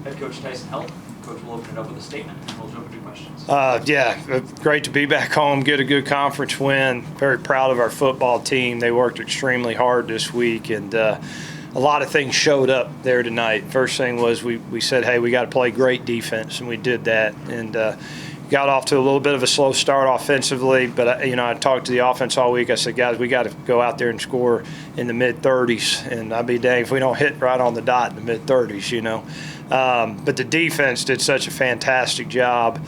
Head coach Tyson Helton. Coach will open it up with a statement, and we'll jump into questions. Great to be back home, get a good conference win. Very proud of our football team. They worked extremely hard this week, and a lot of things showed up there tonight. First thing was we said, hey, we got to play great defense, and we did that. And got off to a little bit of a slow start offensively, but I talked to the offense all week. I said, guys, we got to go out there and score in the mid-30s, and I'd be dang if we don't hit right on the dot in the mid-30s, But the defense did such a fantastic job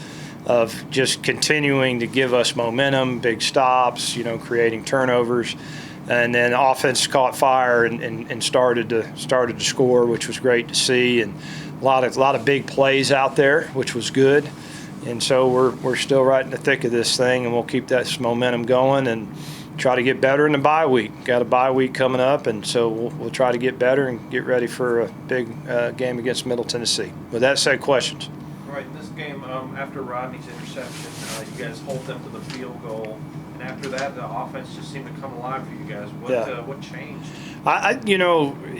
of just continuing to give us momentum, big stops, creating turnovers. And then offense caught fire and started to score, which was great to see, and a lot of big plays out there, which was good. And so we're still right in the thick of this thing, and we'll keep that momentum going and try to get better in the bye week. Got a bye week coming up, and so we'll try to get better and get ready for a big game against Middle Tennessee. With that said, questions? Right, in this game, after Rodney's interception, you guys hold them to the field goal, and after that, the offense just seemed to come alive for you guys. What changed?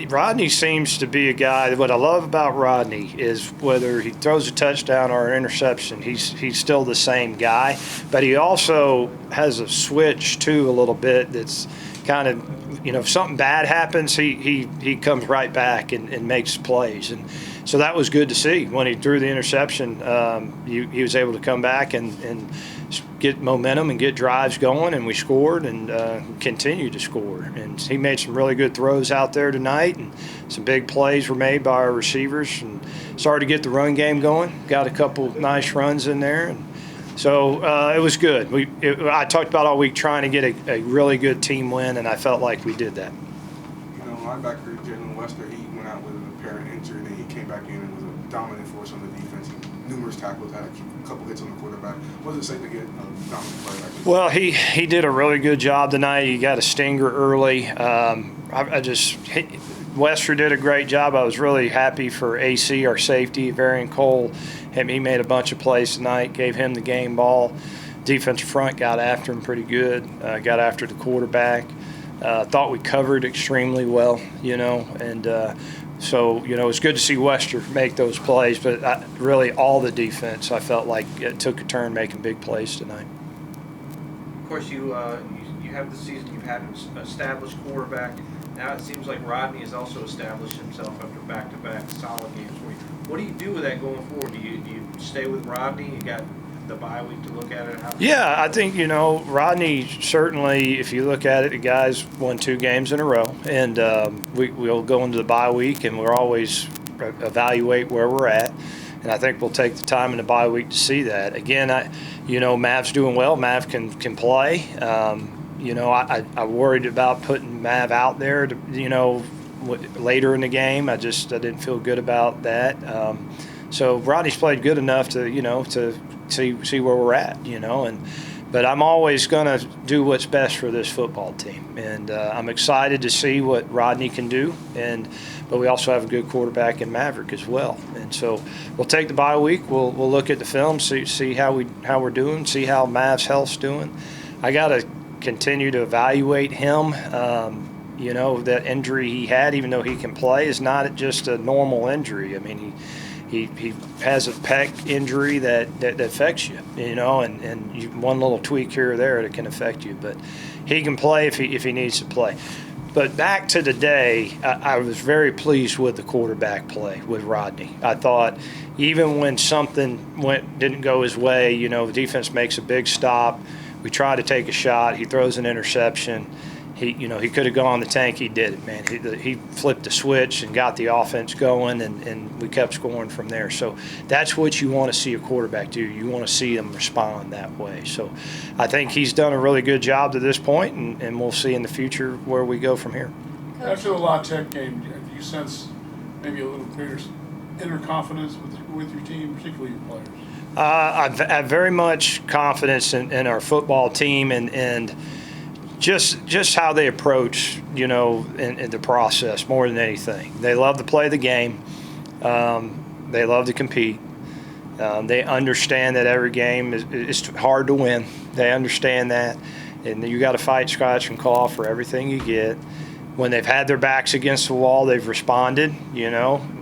Rodney seems to be a guy. What I love about Rodney is whether he throws a touchdown or an interception, he's still the same guy. But he also has a switch too a little bit. That's kind of, if something bad happens, he comes right back and makes plays. And so that was good to see. When he threw the interception, he was able to come back and get momentum and get drives going, and we scored and continued to score. And he made some really good throws out there tonight, and some big plays were made by our receivers, and started to get the run game going. Got a couple nice runs in there, and so it was good. I talked about all week trying to get a really good team win, and I felt like we did that. Linebacker Jalen Wester, he went out with an apparent injury, and then he came back in and was a dominant force on the defense. Numerous tackles, had a couple hits on the quarterback. What does it say to get a dominant player like this? Well, he did a really good job tonight. He got a stinger early. Wester did a great job. I was really happy for AC, our safety, Varian Cole. He made a bunch of plays tonight, gave him the game ball. Defensive front got after him pretty good, got after the quarterback. Thought we covered extremely well, So, it was good to see Wester make those plays, but really all the defense, I felt like it took a turn making big plays tonight. Of course, you have the season, you've had an established quarterback. Now it seems like Rodney has also established himself after back-to-back solid games for you. What do you do with that going forward? Do you stay with Rodney? You got the bye week to look at it? Yeah, I think, Rodney certainly, if you look at it, the guys won 2 games in a row. And we'll go into the bye week, and we'll always evaluate where we're at. And I think we'll take the time in the bye week to see that. Again, Mav's doing well. Mav can play. I worried about putting Mav out there, later in the game. I didn't feel good about that. So Rodney's played good enough to see where we're at, but I'm always going to do what's best for this football team, and I'm excited to see what Rodney can do, but we also have a good quarterback in Maverick as well, and so we'll take the bye week. We'll look at the film, see how we're doing, see how Mav's health's doing. I got to continue to evaluate him. That injury he had, even though he can play, is not just a normal injury. I mean, he has a pec injury that affects you, and one little tweak here or there that can affect you. But he can play if he needs to play. But back to the day, I was very pleased with the quarterback play with Rodney. I thought even when something didn't go his way, the defense makes a big stop. We try to take a shot. He throws an interception. He could have gone the tank. He did it, man. He flipped the switch and got the offense going, and we kept scoring from there. So that's what you want to see a quarterback do. You want to see him respond that way. So I think he's done a really good job to this point, and we'll see in the future where we go from here. After the La Tech game, do you sense maybe a little greater inner confidence with your team, particularly your players? I have very much confidence in our football team and just how they approach, in the process more than anything. They love to play the game. They love to compete. They understand that every game is hard to win. They understand that. And you got to fight, scratch, and claw for everything you get. When they've had their backs against the wall, they've responded,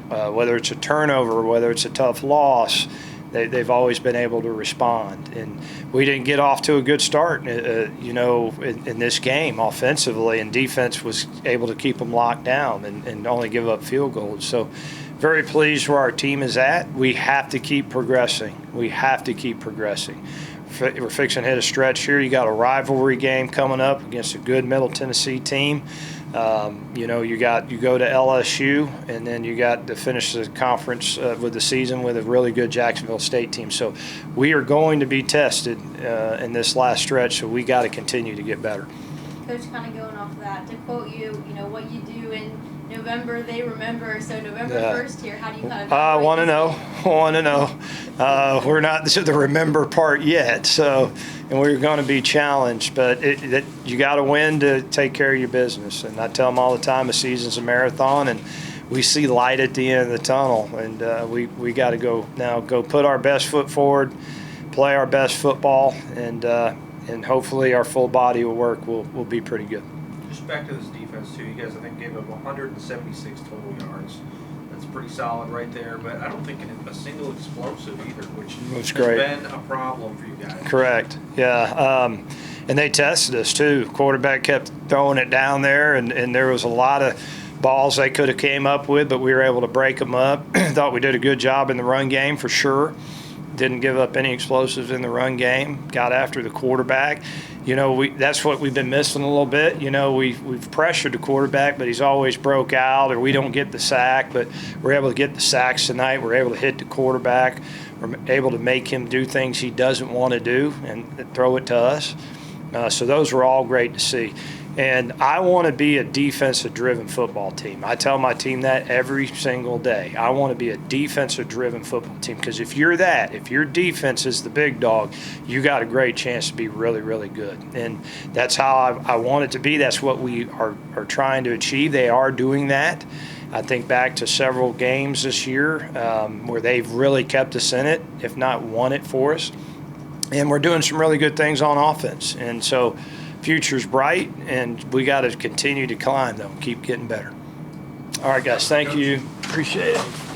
whether it's a turnover, whether it's a tough loss, they've always been able to respond. And we didn't get off to a good start, in this game offensively, and defense was able to keep them locked down and only give up field goals. So very pleased where our team is at. We have to keep progressing. We have to keep progressing. We're fixing to hit a stretch here. You got a rivalry game coming up against a good Middle Tennessee team. You go to LSU, and then you got to finish the conference with the season with a really good Jacksonville State team. So we are going to be tested in this last stretch. So we got to continue to get better. Coach, kind of going off of that, to quote you, what you do in November, they remember. So November 1st here, how do you kind of? I want to know. We're not to the remember part yet, so and we're going to be challenged. But you got to win to take care of your business. And I tell them all the time, a season's a marathon, and we see light at the end of the tunnel. And we got to go put our best foot forward, play our best football, and hopefully our full body of work will be pretty good. Just back to this defense too. You guys, I think, gave up 176 total yards. That's pretty solid right there. But I don't think a single explosive either, which has been a problem for you guys. Correct. Yeah. And they tested us too. Quarterback kept throwing it down there, and there was a lot of balls they could have came up with, but we were able to break them up. Thought we did a good job in the run game for sure. Didn't give up any explosives in the run game. Got after the quarterback. That's what we've been missing a little bit. We've pressured the quarterback, but he's always broke out, or we don't get the sack. But we're able to get the sacks tonight. We're able to hit the quarterback. We're able to make him do things he doesn't want to do and throw it to us. So those were all great to see. And I want to be a defensive-driven football team. I tell my team that every single day. I want to be a defensive-driven football team, because if your defense is the big dog, you got a great chance to be really, really good. And that's how I want it to be. That's what we are trying to achieve. They are doing that. I think back to several games this year where they've really kept us in it, if not won it for us. And we're doing some really good things on offense. And so future's bright, and we got to continue to climb, though, keep getting better. All right, guys, thank you. Appreciate it.